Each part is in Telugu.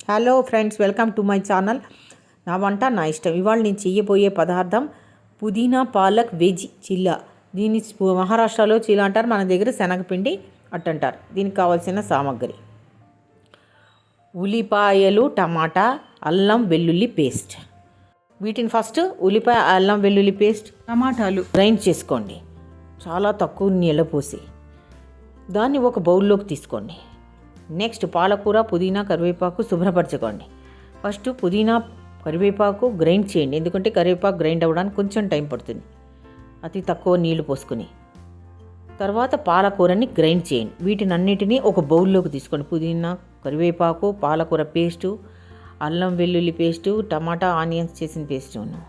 Hello friends, welcome to my channel. నా వంట నా ఇష్టం. ఇవాళ నేను చేయబోయే పదార్థం పుదీనా పాలక్ వెజ్ చిల్లా. దీన్ని మహారాష్ట్రలో చీలా అంటారు, మన దగ్గర శనగపిండి అట్టంటారు. దీనికి కావాల్సిన సామాగ్రి: ఉల్లిపాయలు, టమాటా, అల్లం వెల్లుల్లి పేస్ట్. వీటిని ఫస్ట్ ఉల్లిపాయ, అల్లం వెల్లుల్లి పేస్ట్, టమాటాలు గ్రైండ్ చేసుకోండి. చాలా తక్కువ నీళ్ళ పోసి దాన్ని ఒక బౌల్లోకి తీసుకోండి. నెక్స్ట్ పాలకూర, పుదీనా, కరివేపాకు శుభ్రపరచుకోండి. ఫస్ట్ పుదీనా, కరివేపాకు గ్రైండ్ చేయండి, ఎందుకంటే కరివేపాకు గ్రైండ్ అవ్వడానికి కొంచెం టైం పడుతుంది. అతి తక్కువ నీళ్లు పోసుకుని తర్వాత పాలకూరని గ్రైండ్ చేయండి. వీటిని అన్నిటినీ ఒక బౌల్లోకి తీసుకోండి. పుదీనా, కరివేపాకు, పాలకూర పేస్టు, అల్లం వెల్లుల్లి పేస్టు, టమాటా ఆనియన్స్ చేసిన పేస్టును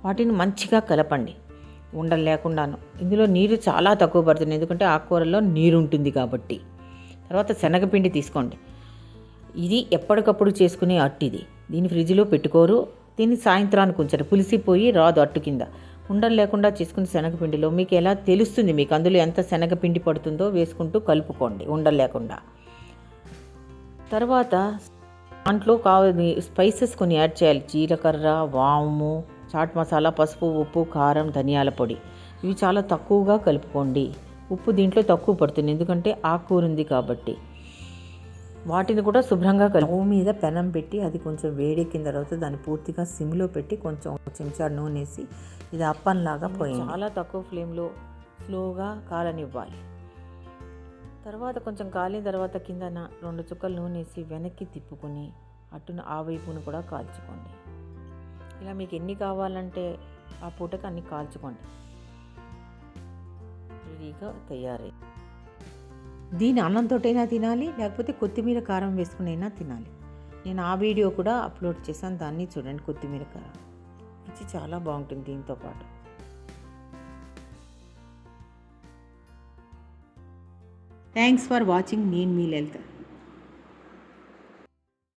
వాటిని మంచిగా కలపండి, ఉండలు లేకుండాను. ఇందులో నీరు చాలా తక్కువ పడుతుంది, ఎందుకంటే ఆకుకూరలో నీరు ఉంటుంది కాబట్టి. తర్వాత శనగపిండి తీసుకోండి. ఇది ఎప్పటికప్పుడు చేసుకునే అట్టు. దీన్ని ఫ్రిడ్జ్లో పెట్టుకోరు. దీన్ని సాయంత్రానికి ఉంచండి, పులిసిపోయి రాదు అట్టు కింద. ఉండలు లేకుండా చేసుకుని శనగపిండిలో మీకు ఎలా తెలుస్తుంది, మీకు అందులో ఎంత శనగపిండి పడుతుందో వేసుకుంటూ కలుపుకోండి ఉండలు లేకుండా. తర్వాత దాంట్లో స్పైసెస్ కొన్ని యాడ్ చేయాలి. జీలకర్ర, వాము, చాట్ మసాలా, పసుపు, ఉప్పు, కారం, ధనియాల పొడి. ఇవి చాలా తక్కువగా కలుపుకోండి. ఉప్పు దీంట్లో తక్కువ పడుతుంది, ఎందుకంటే ఆకుకూర ఉంది కాబట్టి. వాటిని కూడా శుభ్రంగా స్టవ్ మీద పెనం పెట్టి అది కొంచెం వేడెక్కిన తర్వాత దాన్ని పూర్తిగా సిమ్లో పెట్టి కొంచెం చెంచా నూనె వేసి ఇది అప్పంలాగా పోయింది. చాలా తక్కువ ఫ్లేమ్లో స్లోగా కాలనివ్వాలి. తర్వాత కొంచెం కాలిన తర్వాత కిందన 2 చుక్కలు నూనె వేసి వెనక్కి తిప్పుకొని అట్టును ఆ వైపును కూడా కాల్చుకోండి. ఇలా మీకు ఎన్ని కావాలంటే ఆ పూటకి అన్ని కాల్చుకోండి. రెడీగా తయారై దీని అన్నంతోటైనా తినాలి, లేకపోతే కొత్తిమీర కారం వేసుకునైనా తినాలి. నేను ఆ వీడియో కూడా అప్లోడ్ చేశాను, దాన్ని చూడండి. కొత్తిమీర కారం ఇది చాలా బాగుంటుంది దీంతో పాటు. Thanks for watching. నేను మీ లలిత.